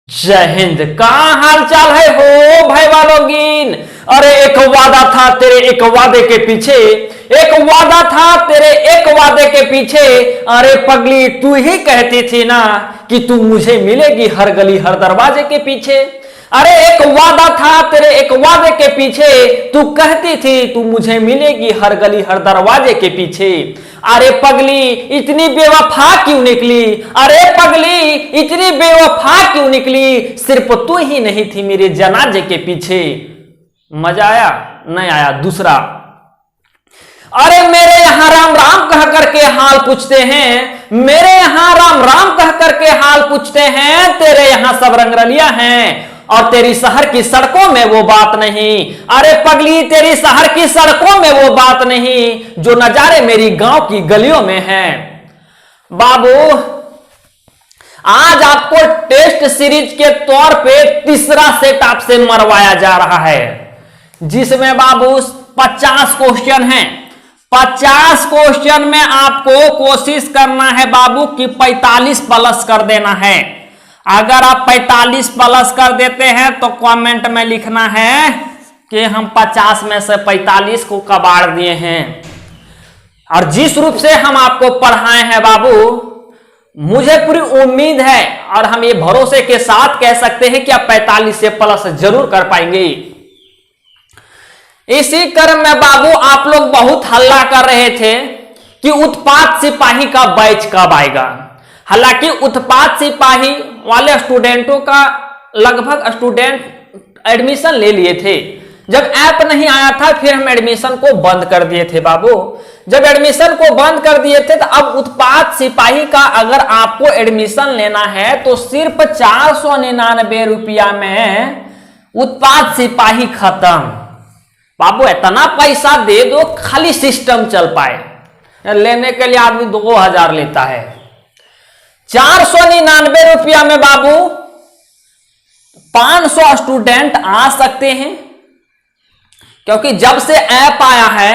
जय हिंद। कहाँ हाल चाल है हो भाई वालोगीन। अरे एक वादा था तेरे एक वादे के पीछे, एक वादा था तेरे एक वादे के पीछे। अरे पगली तू ही कहती थी ना कि तू मुझे मिलेगी हर गली हर दरवाजे के पीछे। अरे एक वादा था तेरे एक वादे के पीछे, तू कहती थी तू मुझे मिलेगी हर गली हर दरवाजे के पीछे। अरे पगली इतनी बेवफा क्यों निकली, अरे पगली इतनी बेवफा क्यों निकली, सिर्फ तू ही नहीं थी मेरे जनाजे के पीछे। मजा आया? नहीं आया? दूसरा, अरे मेरे यहाँ राम राम कह करके हाल पूछते हैं, मेरे यहाँ राम राम कह करके हाल पूछते हैं, तेरे यहाँ सब रंगरलिया हैं और तेरी शहर की सड़कों में वो बात नहीं। अरे पगली तेरी शहर की सड़कों में वो बात नहीं जो नजारे मेरी गांव की गलियों में हैं। बाबू आज आपको टेस्ट सीरीज के तौर पे तीसरा सेट आपसे मरवाया जा रहा है, जिसमें बाबू 50 क्वेश्चन हैं। 50 क्वेश्चन में आपको कोशिश करना है बाबू कि 45 प्लस कर देना है। अगर आप 45 प्लस कर देते हैं तो कमेंट में लिखना है कि हम 50 में से 45 को कबाड़ दिए हैं। और जिस रूप से हम आपको पढ़ाए हैं बाबू, मुझे पूरी उम्मीद है और हम ये भरोसे के साथ कह सकते हैं कि आप 45 से प्लस जरूर कर पाएंगे। इसी क्रम में बाबू आप लोग बहुत हल्ला कर रहे थे कि उत्पाद सिपाही का बैच कब आएगा। हालांकि उत्पाद सिपाही वाले स्टूडेंटों का लगभग स्टूडेंट एडमिशन ले लिए थे। जब ऐप नहीं आया था फिर हम एडमिशन को बंद कर दिए थे बाबू। जब एडमिशन को बंद कर दिए थे तो अब उत्पाद सिपाही का अगर आपको एडमिशन लेना है तो सिर्फ 499 रुपया में उत्पाद सिपाही खत्म। बाबू इतना पैसा दे दो खाली सिस्टम चल पाए। लेने के लिए आदमी 2000 लेता है। 499 रुपया में बाबू 500 स्टूडेंट आ सकते हैं, क्योंकि जब से ऐप आया है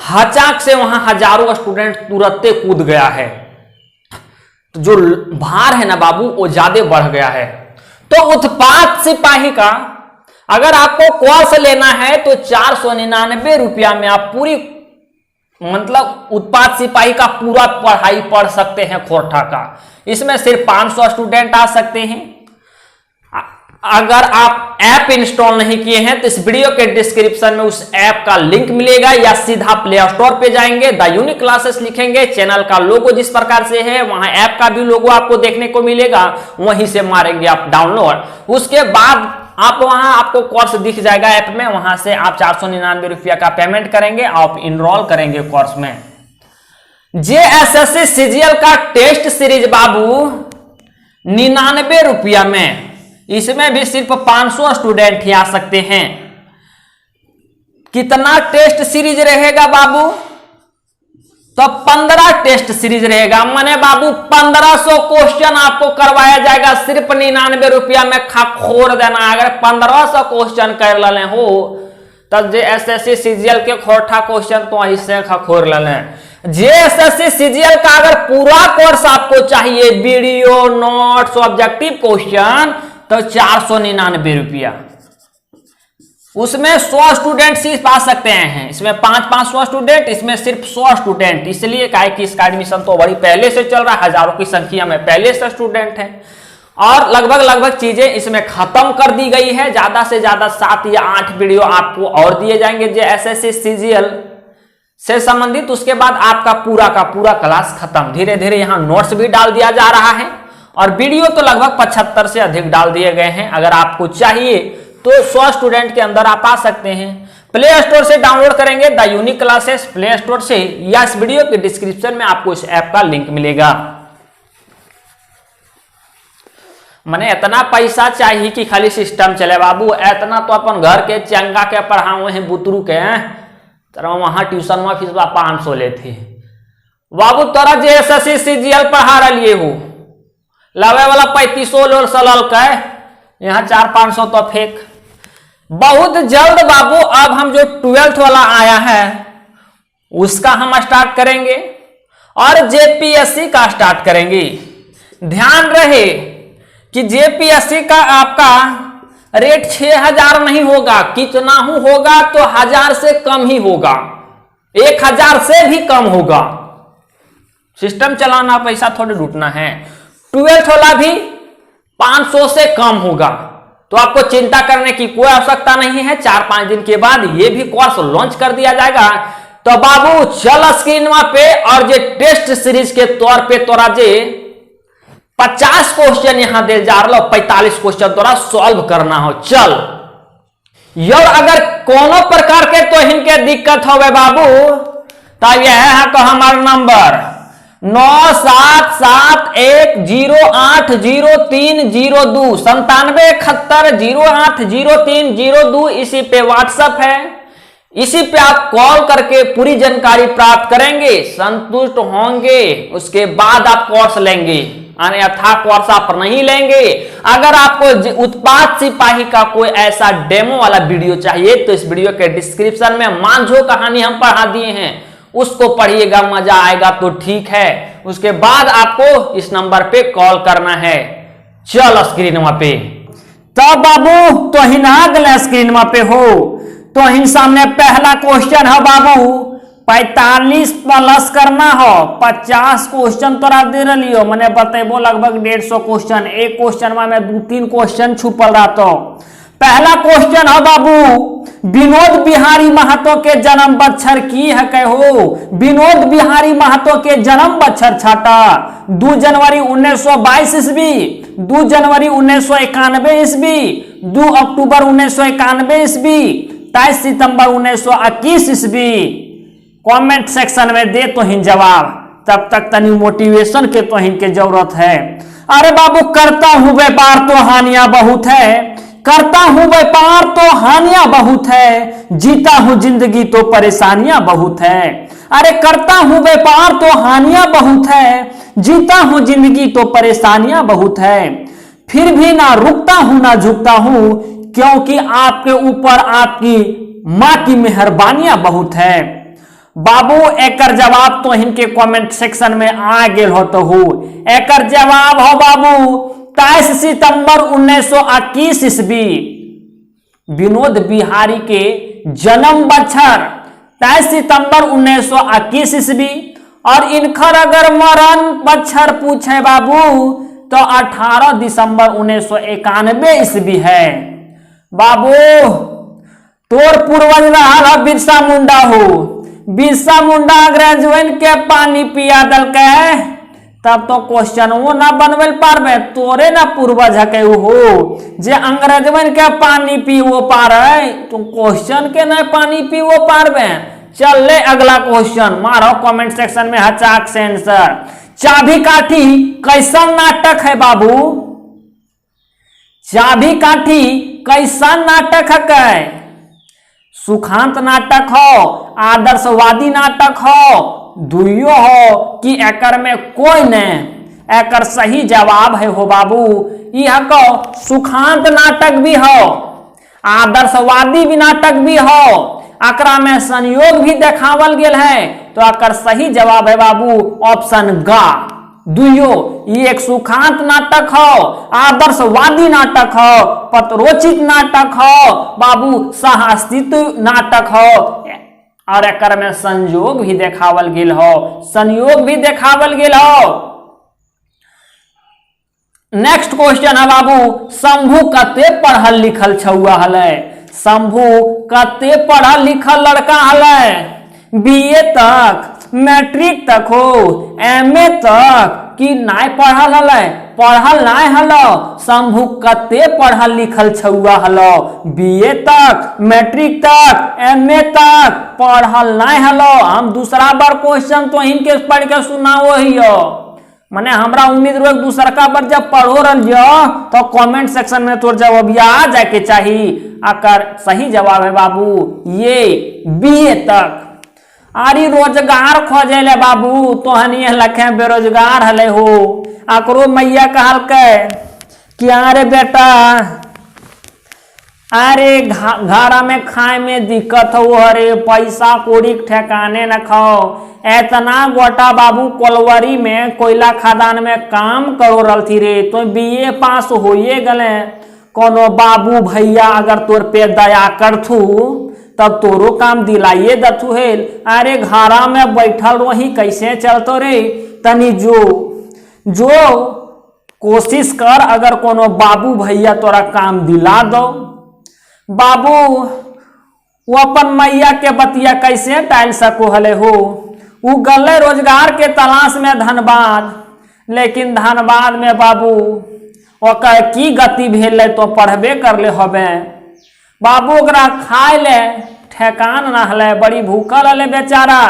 हचाक से वहां हजारों स्टूडेंट तुरंत कूद गया है। तो जो भार है ना बाबू वो ज्यादा बढ़ गया है। तो उत्पाद सिपाही का अगर आपको कोर्स लेना है तो 499 रुपया में आप पूरी मतलब उत्पाद सिपाही का पूरा पढ़ाई पढ़ सकते हैं खोरठा का। इसमें सिर्फ 500 स्टूडेंट आ सकते हैं। अगर आप ऐप इंस्टॉल नहीं किए हैं तो इस वीडियो के डिस्क्रिप्शन में उस ऐप का लिंक मिलेगा, या सीधा प्ले स्टोर पे जाएंगे, द यूनिक क्लासेस लिखेंगे, चैनल का लोगो जिस प्रकार से है वहां ऐप का भी लोगो आपको देखने को मिलेगा, वहीं से मारेंगे आप डाउनलोड। उसके बाद आप वहां आपको कोर्स दिख जाएगा ऐप में, वहां से आप 499 रुपया का पेमेंट करेंगे, आप इनरोल करेंगे कोर्स में। जेएसएससी सीजीएल का टेस्ट सीरीज बाबू 99 रुपया में, इसमें भी सिर्फ 500 स्टूडेंट ही आ सकते हैं। कितना टेस्ट सीरीज रहेगा बाबू? तो 15 टेस्ट सीरीज रहेगा। माने बाबू 1500 क्वेश्चन आपको करवाया जाएगा सिर्फ 99 रुपया में। खोर देना, अगर 1500 क्वेश्चन कर ले हो तब जेएसएससी सीजीएल के खोरठा क्वेश्चन तो ऐसे खोर ले। जेएसएससी सीजीएल का अगर पूरा कोर्स आपको चाहिए, वीडियो नोट्स ऑब्जेक्टिव क्वेश्चन, तो 499 रुपया। उसमें 100 स्टूडेंट सिर्फ आ सकते हैं। इसमें 500 स्टूडेंट, इसमें सिर्फ 100 स्टूडेंट। इसलिए कहा कि इसका एडमिशन तो बड़ी पहले से चल रहा है, हजारों की संख्या में पहले से स्टूडेंट हैं और लगभग चीजें इसमें खत्म कर दी गई है। ज्यादा से ज्यादा 7 या 8 वीडियो आपको और दिए जाएंगे जेएसएससी सीजीएल से संबंधित। उसके बाद आपका पूरा का पूरा क्लास खत्म। धीरे धीरे यहाँ नोट्स भी डाल दिया जा रहा है और वीडियो तो लगभग 75 से अधिक डाल दिए गए हैं। अगर आपको चाहिए तो 100 स्टूडेंट के अंदर आप आ सकते हैं। प्ले स्टोर से डाउनलोड करेंगे the unique classes play store से, या इस वीडियो के डिस्क्रिप्शन में आपको इस ऐप का लिंक मिलेगा। मने इतना पैसा चाहिए कि खाली सिस्टम चले बाबू। इतना तो अपन घर के चंगा के पढ़ाओ हैं, बुतरू के तरह वहां ट्यूशन में फीस 500 लेते बाबू। तोरा जेएसएससी सीजीएल पढ़ा रही हो, लावे वाला 3500 लोल सलल का, यहाँ 400-500 तो फेंक। बहुत जल्द बाबू अब हम जो 12th वाला आया है उसका हम स्टार्ट करेंगे और जेपीएससी का स्टार्ट करेंगे। ध्यान रहे कि जेपीएससी का आपका रेट 6000 नहीं होगा, कितना होगा तो 1000 से कम ही होगा, 1000 से भी कम होगा। सिस्टम चलाना, पैसा थोड़े लूटना है। 12th वाला भी 500 से कम होगा, तो आपको चिंता करने की कोई आवश्यकता नहीं है। 4-5 दिन के बाद ये भी कोर्स लॉन्च कर दिया जाएगा। तो बाबू चल स्क्रीन पे, और जे टेस्ट सीरीज के तौर पे तोरा जे 50 क्वेश्चन यहां दे जा रहा, 45 क्वेश्चन तोरा सॉल्व करना हो। चल यार, अगर कोनो प्रकार के तो इनके दिक्कत हो बाबू, तब यह है तो हमारा नंबर 9771080302 9771080302, इसी पे व्हाट्सएप है। इसी पे आप कॉल करके पूरी जानकारी प्राप्त करेंगे, संतुष्ट होंगे, उसके बाद आप कोर्स लेंगे, अन्यथा कोर्स आप नहीं लेंगे। अगर आपको उत्पाद सिपाही का कोई ऐसा डेमो वाला वीडियो चाहिए तो इस वीडियो के डिस्क्रिप्शन में मांझो कहानी हम पढ़ा दिए हैं, उसको पढ़िएगा, मजा आएगा तो ठीक है। उसके बाद आपको इस नंबर पे कॉल करना है। चल स्क्रीन पे, तो बाबू तो हिन अगले स्क्रीन पे हो, तो हिन सामने पहला क्वेश्चन है बाबू 45 प्लस करना हो। 50 क्वेश्चन तोरा दे रही हो, मैंने बतेबो लगभग 150 क्वेश्चन। एक क्वेश्चन में 2-3 क्वेश्चन छुपल रहता। पहला क्वेश्चन है बाबू, विनोद बिहारी महतो के जन्म बच्छर की है कहो। विनोद बिहारी महतो के जन्म बच्छर छाटा 2 जनवरी 1922 ईस्वी, 2 जनवरी 1991 ईस्वी, 2 अक्टूबर 1991 ईस्वी, 23 सितंबर 1921 ईस्वी। कमेंट सेक्शन में दे तो हिन जवाब, तब तक तनी मोटिवेशन के तो हिन के जरूरत है। अरे बाबू, करता हूं व्यापार तो हानियां बहुत है, करता हूं व्यापार तो हानियां बहुत है, जीता हूं जिंदगी तो परेशानियां बहुत है। अरे करता हूं व्यापार तो हानियां बहुत है, जीता हूं जिंदगी तो परेशानियां बहुत है, फिर भी ना रुकता हूं ना झुकता हूं, क्योंकि आपके ऊपर आपकी मां की मेहरबानियां बहुत है। बाबू एकर जवाब तो इनके कमेंट सेक्शन में आ गेल हो तो हो। एकर जवाब हो बाबू 23 सितंबर 1921 ईस्वी। विनोद बिहारी के जन्म बच्छर 23 सितंबर 1921 ईस्वी, और इनकर अगर मरण बच्छर पूछे बाबू तो 18 दिसंबर 1991 ईस्वी है। बाबू तोर पूर्वज रहा बिरसा मुंडा हो, बिरसा मुंडा ग्रेजुएट के पानी पिया दल के, तब तो क्वेश्चन वो ना बनवेल पारबे, तोरे ना पूर्वज है हो जे अंग्रेजवन के पानी पीवो पारे, तुम क्वेश्चन के ना पानी पीवो पारबे। चल ले अगला क्वेश्चन मारो कमेंट सेक्शन में हचाक से आंसर। चाबी काठी कैसा नाटक है बाबू? चाबी काठी कैसा नाटक है? सुखांत नाटक हो, आदर्शवादी नाटक हो, दुइयो हो कि एकर में कोई ने? एकर सही जवाब है हो बाबू यह को सुखांत नाटक भी हो, आदर्शवादी भी नाटक भी हो, एकरा में संयोग भी देखावल गेल है, तो एकर सही जवाब है बाबू ऑप्शन गा दुइयो। ये एक सुखांत नाटक हो, आदर्शवादी नाटक हो, पत्रोचित नाटक हो बाबू, साहसिक नाटक हो, और एकर में संयोग भी देखावल गेल हो, संयोग भी देखावल गेल हो। नेक्स्ट क्वेश्चन है बाबू, शंभू कते पढ़ल लिखल छुआ हलै? शंभू कते पढ़ल लिखल लड़का हलै? बीए तक, मैट्रिक तक हो, एमए तक कि नहीं पढ़ल हलै? पढ़ल नहीं हलो। शंभू कते पढ़ल लिखल छुआ हलो? बीए तक, मैट्रिक तक, एमए तक पढ़ल नहीं हलो। हम दूसरा बार क्वेश्चन तो इनके पढ़ के सुनाओ ही हो, मने हमरा उम्मीद रहो दूसरा का बार जब पढ़ो रहियो तो कमेंट सेक्शन में तोर जवाब आ जाके चाहिए। अकर सही जवाब है बाबू ये बीए तक। आरी रोजगार खोजे ले बाबू, तो हनी लखे बेरोजगार हले हो। आकरो मैया कहल के क्या रे बेटा अरे घरा में खाए में दिक्कत हो, अरे पैसा कौड़ी ठेकाने न खाओ। एतना गोटा बाबू कोलवरी में कोयला खदान में काम करो रल थी रे, तो बीए पास होइए गले। कोनो बाबू भैया अगर तोर पे दया करथू तब तोरो काम दिलाइए दथु है। अरे घरा में बैठल रही कैसे चलतो रे, तनी जो कोशिश कर, अगर कोनो बाबू भैया तोरा काम दिला दो। बाबू वो अपन मैया के बतिया कैसे टाल सको हले हो, वो गले रोजगार के तलाश में धनबाद, लेकिन धनबाद में बाबू ओकर की गति भेल तो पढ़बे कर ले हबे। बाबू ओकरा खाए ले ठेकान न हले, बड़ी भूखल हले बेचारा।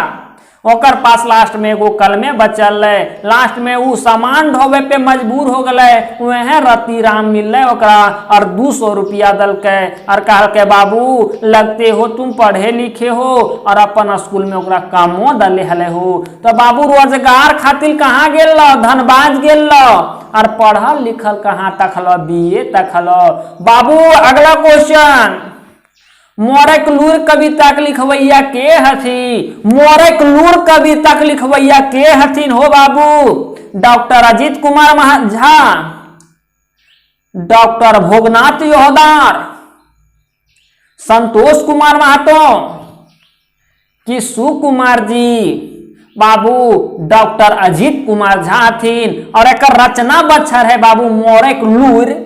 ओकर पास लास्ट में एगो कलमे बचल है, लास्ट में वो सामान ढोवे पे मजबूर हो गए। वह रति राम मिल ओकरा और 200 रुपया दल के और कह के बाबू लगते हो तुम पढ़े लिखे हो और अपन स्कूल में ओकरा कामो दले हले हो। तो बाबू रोजगार खातिर कहाँ गेल, धनबाद गेल और पढ़ल लिखल कहाँ तक हलो, बीए तक हलो। बाबू अगला क्वेश्चन, मोरकलूर कविता के लिखवैया के हथी? मोरकलूर कविता के लिखवैया के हथिन हो बाबू? डॉक्टर अजीत कुमार झा, डॉक्टर भोगनाथ योहदार, संतोष कुमार महतो कि सुकुमार जी? बाबू डॉक्टर अजीत कुमार झा हथिन। और एक रचना बच्छर है बाबू मोरकलूर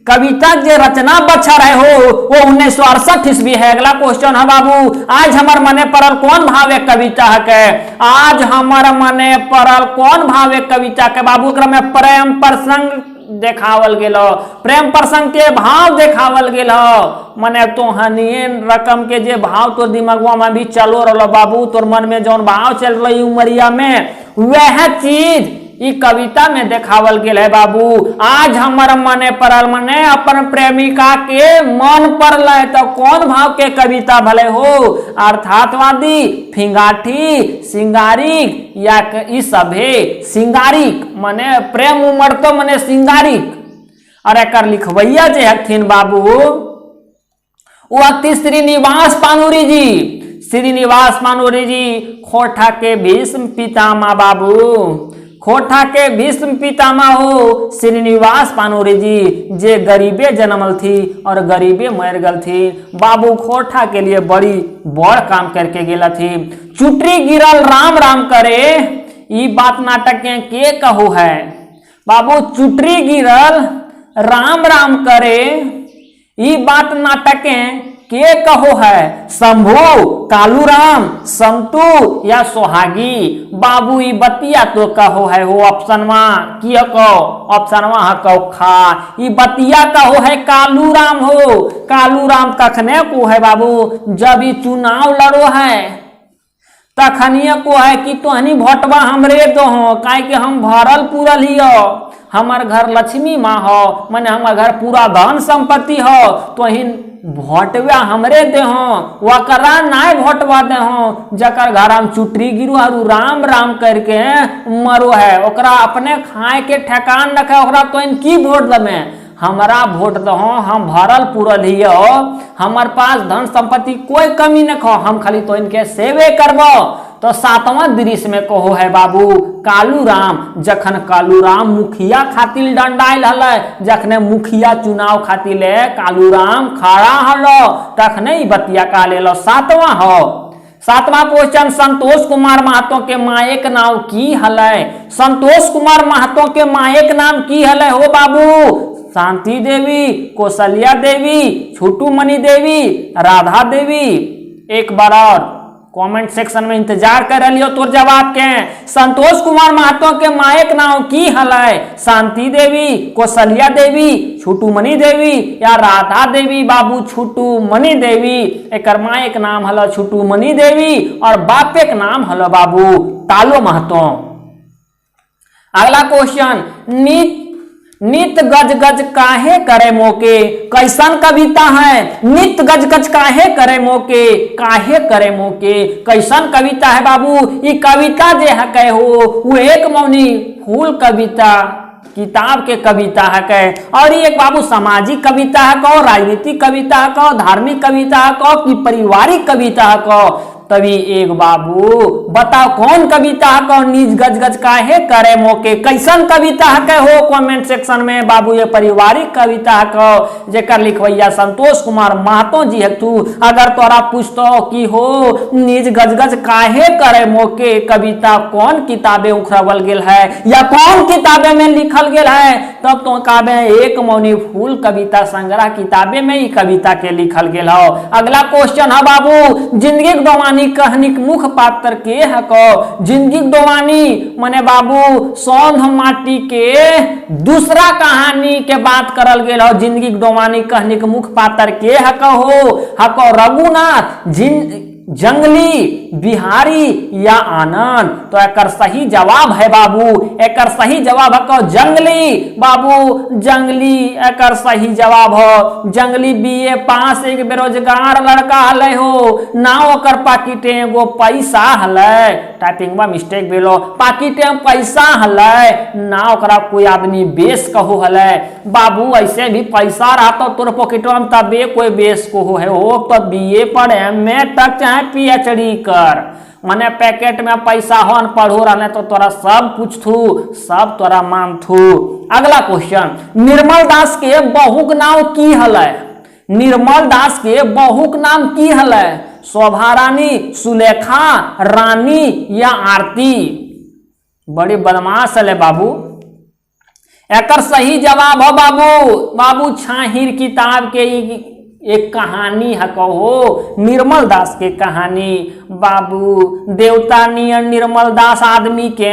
कविता जे रचना बच्छर है हो वो 1968 ईस्वी है। अगला क्वेश्चन है बाबू, आज हमार मने पड़ल कौन भावे कविता है के? आज हमार मने पड़ल कौन भावे कविता के? बाबू एकरा में प्रेम प्रसंग देखावल गेलो, प्रेम प्रसंग के भाव देखावल गेलो। मने तो हनिए रकम के जे भाव तो दिमागवा में भी चलो रहो बाबू, तोर मन में जौन भाव चल रही उमरिया में वह चीज ई कविता में देखावल गेल है बाबू। आज हमार मने पड़ल, मने अपन प्रेमिका के मन पड़ल तो कौन भाव के कविता भले हो? अर्थातवादी, फिंगाठी, सिंगारिक या ई सभे सिंगारिक, मने प्रेम उमड़ तो मने सिंगारिक। और एक लिखवैया जे हथिन बाबू वो हथी श्रीनिवास पानुरी जी। श्रीनिवास पानुरी जी खोटा के भीष्म पितामह बाबू, खोटा के भीष्म पितामह हो श्रीनिवास पानुरी जी, जे गरीबे जन्मल थी और गरीबे मर गल थी। बाबू खोटा के लिए बड़ी बड़ काम करके गेला थी। चुटरी गिरल राम राम करे, ई बात नाटक के कहू है बाबू? चुटरी गिरल राम राम करे, ई बात नाटक के कहो है? शंभू, कालूराम, संतू या सोहागी? बाबू ई बतिया तो कहो है हो ऑप्शनवा की कहो? ऑप्शनवा कहो खा। ई बतिया कहो है कालूराम हो। कालूराम कखने को है बाबू? जब ई चुनाव लड़ो है तखनिए को है कि तोहनी भोटवा हमरे दो हो, काहे कि हम भरल पूरल ही हो, हमार घर लक्ष्मी माँ हो, मैंने हमार घर पूरा धन संपत्ति हो, तोहिन भोटवा हमरे दे हो, वकरा नाय भोटवा दे हो। जकर घर हम चुटरी गिरू और राम राम करके मरो है, ओकरा अपने खाए के ठेकान रखे, ओकरा तोहिन की वोट दमे? हमारा वोट दहो, हम भरल पूरल ही हो, हमार पास धन संपत्ति कोई कमी न खो, हम खाली तो इनके सेवे करबो। तो 7वां दृश्य में कहो है बाबू कालूराम, जखन कालूराम मुखिया खातिर डंडाइल हले, जखने मुखिया चुनाव खातिर कालूराम खड़ा हलो तखने बतिया का ले 7वां हो। 7वां क्वेश्चन, संतोष कुमार महतो के मायक नाम की हले? संतोष कुमार महतो के मायक नाम की हले हो बाबू? शांति देवी, कौशल्या देवी, छोटू मणि देवी, राधा देवी? एक बार और कमेंट सेक्शन में इंतजार कर लियो तोर जवाब के। संतोष कुमार महतो के मायक नाम की हले? शांति देवी, कौशल्या देवी, छोटू मणि देवी या राधा देवी? बाबू छोटू मणि देवी, एक मायक नाम हलो छोटू मणि देवी और बापे के नाम हलो बाबू तालो महतो। अगला क्वेश्चन, नित गज गज काहे करे मोके? कैसन कविता है? नित गज गज काहे करे मोके, काहे करे मोके? कैसन कविता है बाबू? ये कविता जे है कहे हो वो एक मौनी फूल कविता किताब के कविता है के, और ये एक बाबू सामाजिक कविता है को, राजनीतिक कविता है को, धार्मिक कविता है को, कि पारिवारिक कविता है को। तभी एक बाबू बताओ कौन कविता है को, नीच गज गज काहे करे मोके, कैसन कविता है के हो कमेंट सेक्शन में बाबू। ये पारिवारिक कविता है को, जेकर लिखवैया संतोष कुमार महतो जी है तू। अगर तोरा पूछतो कि हो नीच गज गज काहे करे मोके कविता कौन किताबे उखरवल गेल है या कौन किताबे में लिखल गेल है, तब तो काबे एक मौनी फूल कविता संग्रह किताबे में ही कविता के लिखल गेल हो। अगला क्वेश्चन है बाबू, जिंदगी दोवानी कहानी के मुख्य पात्र के है को। जिंदगी दोवानी माने बाबू सौंध माटी के दूसरा कहानी के बात करल गेल हो। जिंदगी दोवानी कहानी के मुख्य पात्र के है को रघुनाथ, जंगली, बिहारी या आनंद। तो एकर सही जवाब है बाबू, एकर सही जवाब है को जंगली बाबू, जंगली एकर सही जवाब हो। जंगली बीए पास एक बेरोजगार लड़का हले हो, ना ओकर पाकिटे एगो पैसा हले, टाइपिंग में मिस्टेक भेलो, पाकिटे में पैसा हले, ना ओकरा कोई आदमी बेस कहो हले। बाबू ऐसे भी पैसा रहता तोर पॉकेटवा में तबे कोई बेस को है हो, तो बीए पढ़ एमए तक चाहे पीएचडी कर, मने पैकेट में पैसा होन पढ़ो रहने तो तोरा सब कुछ थू, सब तोरा मान थू। अगला क्वेश्चन, निर्मल दास के बहुक नाम की हलै? निर्मल दास के बहुक नाम की हलै? शोभा रानी, सुलेखा रानी या आरती? बड़ी बदमाश हले बाबू। एकर सही जवाब हो बाबू छाहिर किताब के एक कहानी है कहो, निर्मल दास के कहानी। बाबू देवता नियन निर्मल दास आदमी के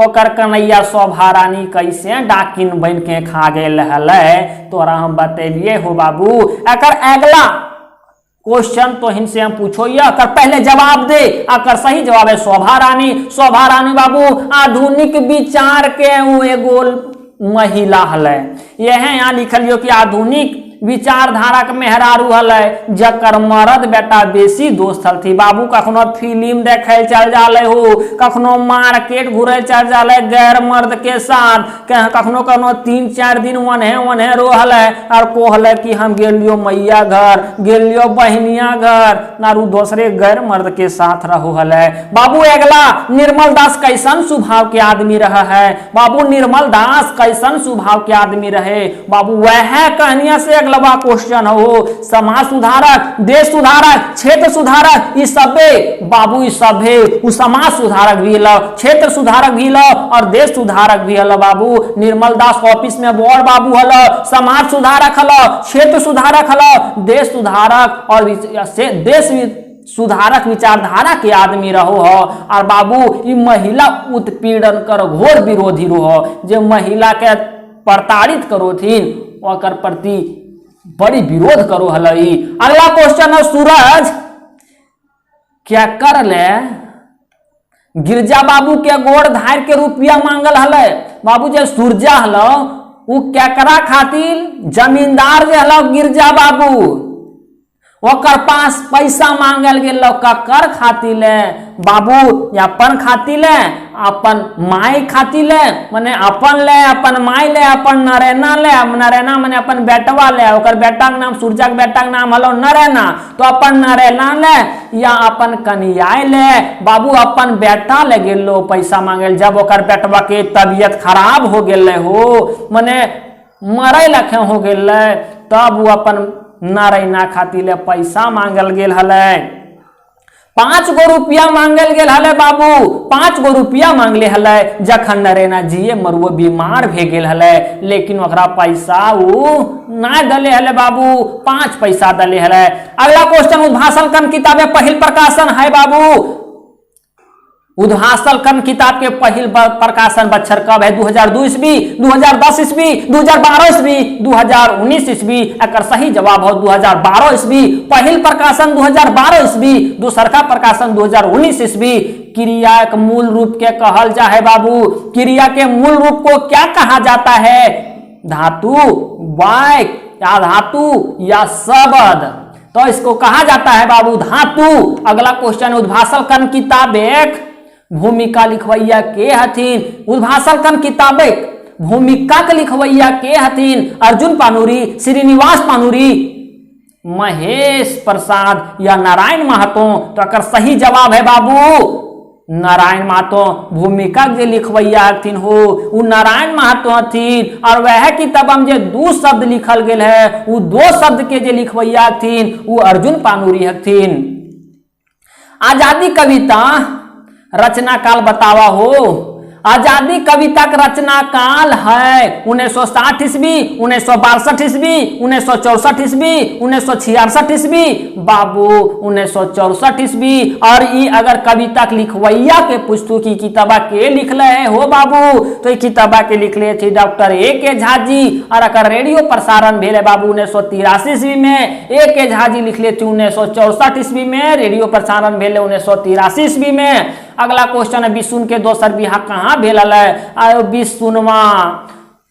ओकर कन्हैया शोभा रानी कैसे डाकिन बन के खा गेल हलै, तोरा हम बतेलिए हो बाबू। एकर अगला क्वेश्चन तो हिंसे हम पूछो, ये अकर पहले जवाब दे। अकर सही जवाब है शोभा रानी। शोभा रानी बाबू आधुनिक विचार के एगो महिला हलै। यह यहाँ लिखल कि आधुनिक विचारधारा के मेहरारू हलै, जकर मर्द बेटा बेसी दोस्त हलथी। बाबू कखनो फिल्म देखे चल जाले हो, कखनो मार्केट घूरे चल जाले गैर मर्द के साथ, कखनो कखनो 3-4 दिन वन्हे रोहले और कहले कि हम गेलियो मैया घर, गेलियो बहनिया घर, नारू दूसरे गैर मर्द के साथ रहो हलै। बाबू अगला, निर्मल दास कैसन स्वभाव के आदमी रहा है? बाबू निर्मल दास कैसन स्वभाव के आदमी रहे? बाबू वह कहानियां से अगला क्वेश्चन हो, समाज सुधारक, देश सुधारक, क्षेत्र सुधारक, इस सबे बाबू इस सबे समाज सुधारक भी लो, क्षेत्र सुधारक भी लो और देश सुधारक भी हलो। बाबू निर्मल दास ऑफिस में बड़ बाबू हलो, समाज सुधारक हलो, क्षेत्र सुधारक हलो, देश सुधारक और देश सुधारक विचारधारा के आदमी रहो हो। और बाबू ये महिला उत्पीड़न कर घोर विरोधी रहो, जो महिला के प्रताड़ित करो थी ओकर प्रति बड़ी विरोध करो हलई। अगला क्वेश्चन है, सूरज क्या कर ले गिरजा बाबू के गोड़ धार के रुपया मांगल हले? बाबू जे सूरजा हलो उ क्या करा खातिर? जमींदार जे हलो गिरजा बाबू ओकर पास पैसा मांगल गेल कर खातिर ले बाबू, या अपन खातिर ले, अपन माई खातिर ले, माने अपन ले, अपन माई ले, अपन नरेना ले, नरेना माने अपन बेटवा ले, ओकर बेटा के नाम सूरजा के बेटा के नाम हलो नरेना, तो अपन नरेना ले या अपन कन्या ले। बाबू अपन बेटा ले गेलो पैसा मांगल, जब ओकर बेटवा के तबीयत खराब हो गेल हो, माने मरे लखे हो गेल, तब वो अपन नारायणा खातिर ले पैसा मांगल गेल हलै। 5 गो रुपया मांगल गेल हलै बाबू, 5 गो रुपया मांगले हलै जखन नारायणा जी मरुओ बीमार भे गेल हलै, लेकिन ओकरा पैसा उ ना दले हलै बाबू, 5 पैसा दले हलै। अगला क्वेश्चन, उद्भाषण कन किताबे पहिल प्रकाशन है बाबू? उद्भाषण कन किताब के पहिल प्रकाशन बच्चर कब है? 2002 ईस्वी, 2010 ईस्वी, 2012 ईस्वी, 2019 ईस्वी? एकर सही जवाब हो 2012 ईस्वी। पहिल प्रकाशन 2012 ईस्वी, दूसरा प्रकाशन 2019 ईस्वी। क्रिया के मूल रूप के कहल जा है बाबू, क्रिया के मूल रूप को क्या कहा जाता है? धातु, वाक्य या धातु या शब्द? तो इसको कहा जाता है बाबू धातु। अगला क्वेश्चन, उद्भाषण कन किताब एक भूमिका लिखवैया के हथिन? उद्भाषण कन किताब भूमिका के लिखवैया के हथिन अर्जुन पानूरी, श्रीनिवास पानूरी, महेश प्रसाद या नारायण महतो। तो अगर सही जवाब है बाबू नारायण महतो। भूमिका के लिखवैया हथिन हो वो नारायण महतो हथिन। और वह किताब में जो 2 शब्द लिखल गेल है वो 2 शब्द के जो लिखवैया हथिन वो अर्जुन पानूरी हथिन। आजादी कविता रचना काल बतावा हो। आजादी कविता का रचना काल है 1960 ईस्वी, 1962 ईस्वी, 1964 ईस्वी, 1966 ईस्वी। बाबू 1964 ईस्वी। और ये अगर कविता के लिखवैया के पुस्तक की किताबा के लिखले है हो बाबू तो ये किताबा के लिखले थे डॉक्टर A.K. झा जी। और अगर रेडियो प्रसारण भेल है बाबू 1983 ईस्वी में, A.K. झा जी लिखले थे 1964 ईस्वी में, रेडियो प्रसारण भेल 1983 ईस्वी में। अगला क्वेश्चन है विष्णु के दोसर बिहा कहाँ भेल है? आयो विष्णुवा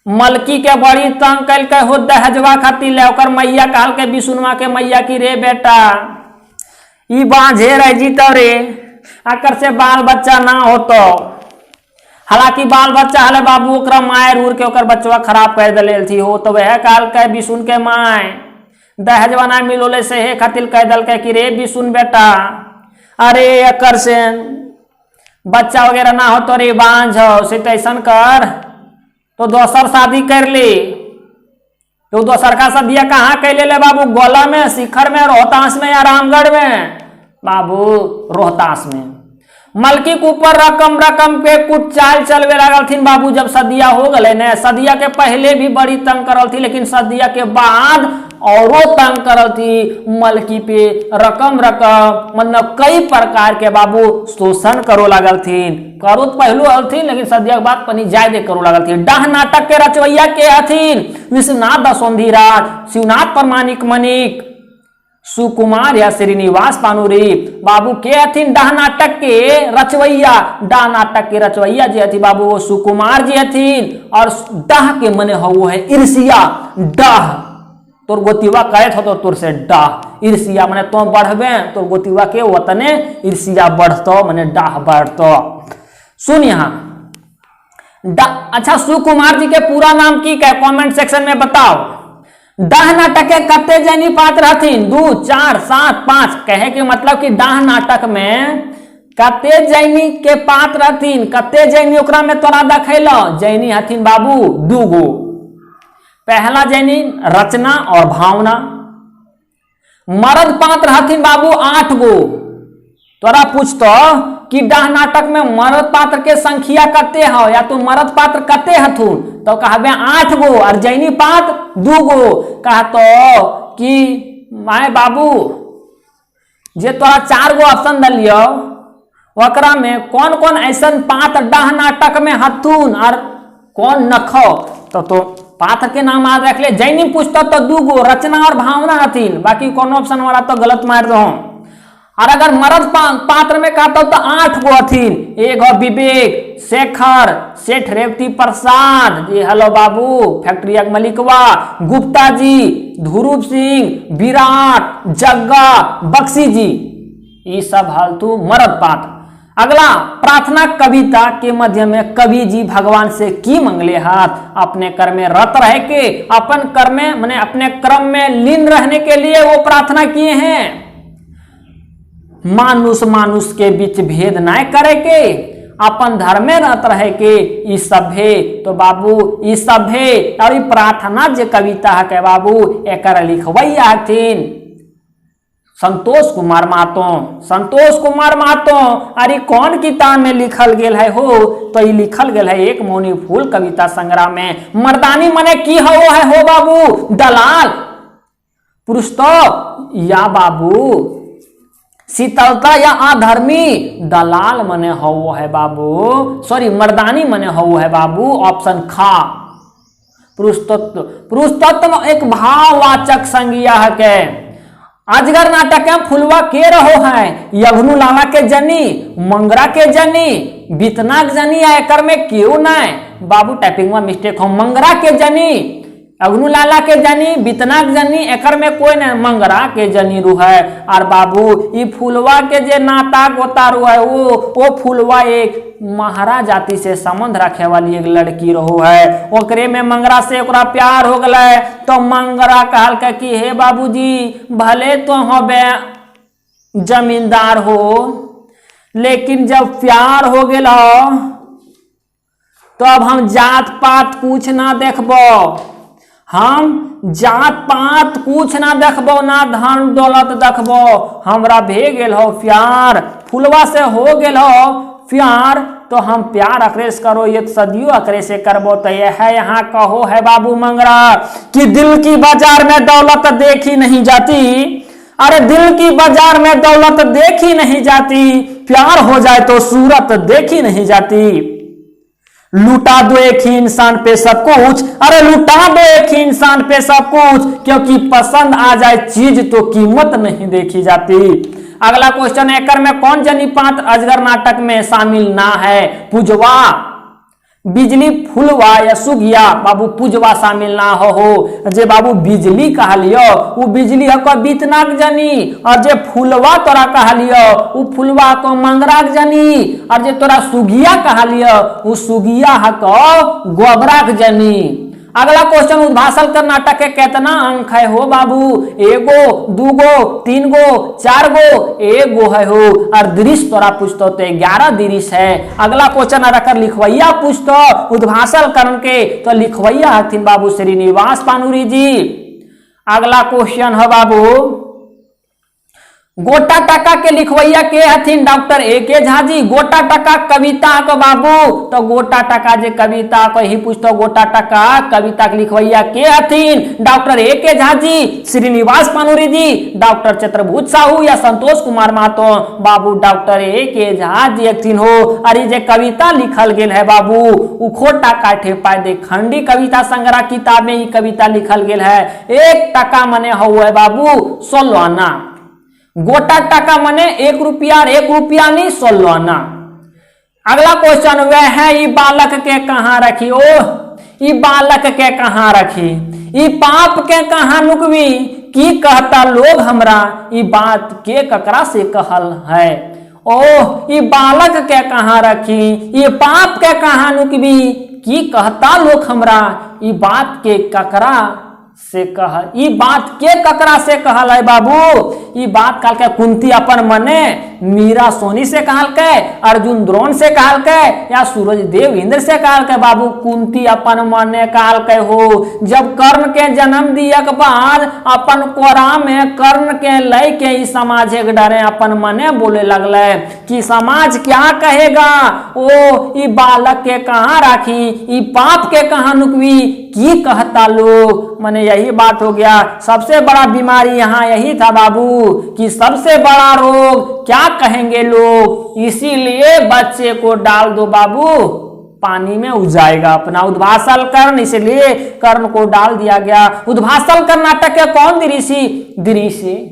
मलकी के बड़ी तंग कैल के हो दहजवा खातिर ले ओकर मैया कहल के विष्णुवा के मैया की रे बेटा ई बांझे रह जीतो रे आकर से बाल बच्चा ना होतो। हालांकि बाल बच्चा हले बाबू ओकरा मायर उड़ के ओकर बच्चा खराब कर दलेल थी हो। तो वह कहल के विष्णु के माय दहजवा ना मिलोले से हे खातिर कह दल के कि रे विष्णु बेटा अरे अकर से बच्चा वगैरह ना हो तो रे बांझ हो से ऐसा कर तो दोसर शादी कर ली। तो दोसर का शादिया कहाँ कैले ले बाबू? गोला में, शिखर में, रोहतास में या रामगढ़ में? बाबू रोहतास में। मलकी के ऊपर रकम के कुछ चाल चलवे लगल थी बाबू जब सदिया हो गए न। सदिया के पहले भी बड़ी तंग करल थी लेकिन सदिया के बाद औरो तंग करल थी मलकी पे रकम मतलब कई प्रकार के बाबू शोषण करो लागल थी। करो तो पहलू हलथिन लेकिन सदिया के बाद पनी ज्यादा करो लागल थी। डाह नाटक के रचवैया के हथिन विश्वनाथ दसोंधी राज, शिवनाथ प्रमाणिक मणिक, सुकुमार या श्रीनिवास पानूरी। बाबू के हथिन डाह नाटक के रचवैया? डाह नाटक के रचवैया जी हथिन बाबू वो सुकुमार जी हथिन। और डाह के मने हो है ईर्ष्या। डाह तोर गोतिवा कहत हो तो तोर से डाह ईर्ष्या मने तो बढ़बे तोर गोतिवा के वतने ईर्ष्या बढ़तो मने डाह बढ़तो। सुन यहाँ अच्छा सुकुमार जी के पूरा नाम की है कमेंट सेक्शन में बताओ। डाह नाटक के कते जैनी पात्र हथिन? 2, 4, 7, 5। कहे के मतलब कि डाह नाटक में कते जैनी के पात्र हथिन? कते जैनी ओकरा में तोरा देखैलो? जैनी हथिन बाबू 2 गो। पहला जैनी रचना और भावना। मर्द पात्र हथिन बाबू 8 गो। तोरा पूछतो कि डाह नाटक में मर्द पात्र के संख्या कते हो या तो मर्द पात्र कते हथुन तो कहबे 8 गो और जैनी पात्र 2 गो। कहतो कि माय बाबू जे तोरा 4 गो ऑप्शन दलियो ओकरा में कौन कौन ऐसन पात्र डाह नाटक में हथुन और कौन नखो तो पात्र के नाम याद रख ले। जैनी पूछता तो 2 गो रचना और भावना हथिन बाकी कौन ऑप्शन वाला तो गलत मार दो। और अगर मर्द पात्र में कहता तो 8 गो हथिन। एक हो विवेक, शेखर, सेठ रेवती प्रसाद जी हेलो बाबू फैक्ट्री मलिकवा, गुप्ता जी, ध्रुव सिंह, विराट, जग्गा, बक्सी जी ये सब हालतू मर्द पात्र। अगला प्रार्थना कविता के मध्य में कवि जी भगवान से की मंगले हाथ? अपने कर्म में रत रह के अपन कर्म में माने अपने क्रम में लीन रहने के लिए वो प्रार्थना किए हैं। मानुष के बीच भेद न करे के अपन धर्म में रत रहे के ई सभे। तो बाबू ई सभे और प्रार्थना जे कविता है के बाबू एकर लिखवैया हथिन संतोष कुमार महतो। संतोष कुमार महतो अरे कौन किताब में लिखल गेल है हो? तो ये लिखल गेल है एक मौनी फूल कविता संग्रह में। मर्दानी मने की हो बाबू? दलाल पुरुष तो या बाबू शीतलता या अधर्मी? दलाल मने हो है बाबू सॉरी मर्दानी मने हो है बाबू ऑप्शन खा पुरुष तत्व एक भाववाचक संज्ञा है के। अजगर नाटक में फुलवा के रहो है यभनु लाला के जनी, मंगरा के जनी, बितना के जनी या एकर में क्यों ना बाबू टाइपिंग में मिस्टेक हो। मंगरा के जनी, अग्नु लाला के जनी, बितना के जनी एकर में कोई नहीं मंगरा के जनी रू है। और बाबू ये फुलवा के जे नाता गोता रू है वो फुलवा एक महारा जाति से संबंध रखे वाली एक लड़की रहो है, ओकरे में मंगरा से ओकरा प्यार हो गए तो मंगरा कहल के कि हे बाबूजी भले तो हबे जमींदार हो, लेकिन जब प्यार हो गया हो तो अब हम जात पात कुछ ना देखबो, हम जात पात कुछ ना देखबो, ना धन दौलत देखबो, हमरा भे गेल हो प्यार, फुलवा से हो गेल हो प्यार, तो हम प्यार अकरे से करो, ये सदियों अकरे से करबो। तो ये है यहाँ कहो है बाबू मंगरा कि दिल की बाजार में दौलत देखी नहीं जाती, अरे दिल की बाजार में दौलत देखी नहीं जाती, प्यार हो जाए तो सूरत देखी नहीं जाती। लुटा दो एक ही इंसान पे सब कुछ, अरे लुटा दो एक ही इंसान पे सब कुछ, क्योंकि पसंद आ जाए चीज तो कीमत नहीं देखी जाती। अगला क्वेश्चन, एकड़ में कौन जनी पात्र अजगर नाटक में शामिल ना है? पुजवा, बिजली, फुलवा या सुगिया? बाबू पुजवा शामिल ना हो जे बाबू बिजली कहा लियो वो बिजली हको बीतनाक जनी, और जे फुलवा तोरा कहा लियो वो फुलवा को मंगराक जनी, और जे तोरा सुगिया कहा लियो वो सुगिया हको गोबराक जनी। अगला क्वेश्चन, उद्भाषण कर नाटक के कितना अंक है हो बाबू? एगो, दूगो, तीन गो, चार गो, एक गो है हो, और दृश्य तोरा पूछतो तो 11 दृश्य है। अगला क्वेश्चन रखकर लिखवैया पूछतो उद्भाषण करण के, तो लिखवैया हथिन बाबू श्रीनिवास पानुरी जी। अगला क्वेश्चन है बाबू, गोटा टका के लिखवैया के हथिन? डॉक्टर ए के झा जी। गोटा टका कविता को बाबू, तो गोटा टका जे कविता को ही पूछतो, गोटा टका कविता के लिखवैया के हथिन? डॉक्टर ए के झा जी, श्रीनिवास पानुरी जी, डॉक्टर चतुर्भुज साहू या संतोष कुमार महतो? बाबू डॉक्टर ए के झा जी हथिन हो। अरे जे कविता लिखल गेल है बाबू उखोटा काठे पायदे खंडी कविता संग्रह किताब में ही कविता लिखल गेल है। एक टका मने हो है बाबू 16 आना, गोटा टका मने 1 रुपया, और 1 रुपया नहीं 16 आना। अगला क्वेश्चन, वह है ई बालक के कहाँ रखी? ओह ई बालक के कहाँ रखी, ई पाप के कहाँ नुकवी, की कहता लोग हमरा, ई बात के ककरा से कहल है? ओह ई बालक के कहाँ रखी, ये पाप के कहाँ नुकवी, की कहता लोग हमरा, ई बात के ककरा से कह, ई बात के ककरा से कहल है बाबू? ई बात कहल के कुंती अपन मने मीरा सोनी से कहल के, अर्जुन द्रोण से कहल के, या सूरज देव इंद्र से कहल के? बाबू कुंती अपन मने कहल के हो। जब कर्ण के जन्म दिया के बाद अपन कोरा में कर्ण के लय के ई समाज एक डरे अपन मने बोले लगले कि समाज क्या कहेगा, ओ ई बालक के कहाँ राखी, ई पाप के कहाँ नुकवी, की कहता लोग? माने यही बात हो गया। सबसे बड़ा बीमारी यहाँ यही था बाबू कि सबसे बड़ा रोग क्या कहेंगे लोग, इसीलिए बच्चे को डाल दो बाबू पानी में उजाएगा अपना। उद्भाषण कर्ण, इसलिए कर्ण को डाल दिया गया। उद्भाषण कर्ण नाटक के कौन दृश्य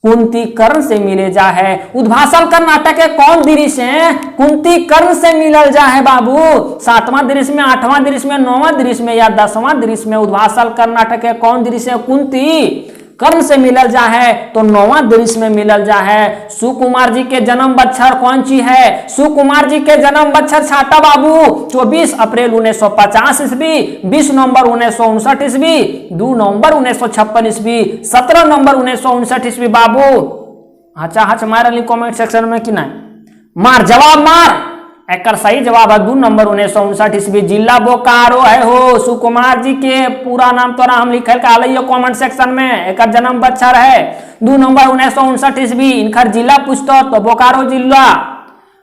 कुंती कर्ण से मिले जा है? उद्भाषण कर्ण नाटक के कौन दृश्य है? कुंती कर्ण से मिलल जा है बाबू। 7वां दृश्य में, 8वां दृश्य में, 9वां दृश्य में या 10वां दृश्य में उद्भाषण कर्ण नाटक के कौन दृश्य है? कुंती कर्ण से मिलल जा है, तो 9वां दृश्य में मिलल जा है। सुकुमार जी के जन्म बच्छर कौन सी है? सुकुमार जी के जन्म बच्छर छाटा बाबू 24 अप्रैल 1950 ईस्वी, 20 नवंबर 1959 ईस्वी, 2 नवंबर 1956 ईस्वी, 17 नवंबर 1959 ईस्वी बाबू। हचा हच मार कमेंट सेक्शन में कि नहीं मार जवाब मार। एक सही जवाब है 2 नवंबर 1959 ईस्वी, जिला बोकारो है हो। सुकुमार जी के पूरा नाम तोरा हम लिखल का कमेंट सेक्शन में। एक जन्म बच्छर है 2 नवंबर 1959 ईस्वी, इनकर जिला पूछतो तो बोकारो जिला,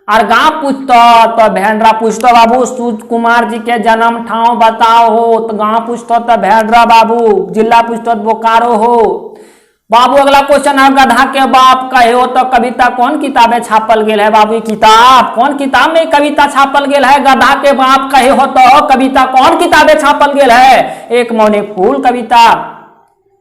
और गांव पूछतो तो भेंडरा पूछतो बाबू। सुकुमार जी के जन्म ठाव बताओ हो, तो गांव पूछतो तो भेंडरा बाबू, जिला पूछतो तो बोकारो हो बाबू। अगला क्वेश्चन है, गधा के बाप कहे हो तो कविता कौन किताबें छापल गेल है? बाबू किताब कौन किताब में कविता छापल गेल है? गधा के बाप कहे हो तो कविता कौन किताबें छापल गेल है? एक मौने फूल कविता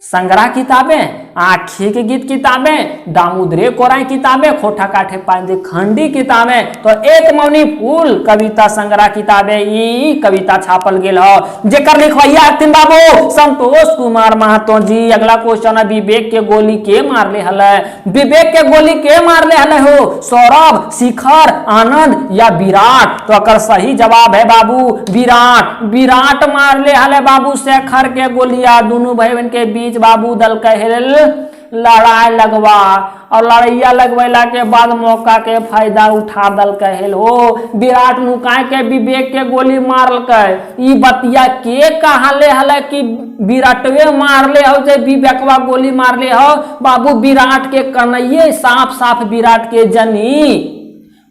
संग्रह किताबें, आखी के गीत किताबें, दामोदरे कोराई किताबें, खोठा काठे पांजे खंडी किताबें, तो एक मौनी फूल कविता संग्रह किताबें ई कविता छापल गेल हो जेकर लिखवैया हथिन बाबू संतोष कुमार महतो जी। अगला क्वेश्चन है, विवेक के गोली के मारले हले? विवेक के गोली के मारले हले हो? सौरभ, शिखर, आनंद या विराट? तो अगर सही जवाब है बाबू विराट। विराट मारले हले बाबू शेखर के गोलिया। दोनों भाई बहन के बीच बाबू दल कहेल लड़ाई लगवा, और लड़ैया लगवेला के बाद मौका के फायदा उठा दल कहेल हो। विराट नुकाय के विवेक के गोली मारल के ई बतिया के कहले हले कि विराटवे मारले हो जे विवेकवा गोली मारले हो? बाबू विराट के कन्हैये साफ साफ विराट के जनी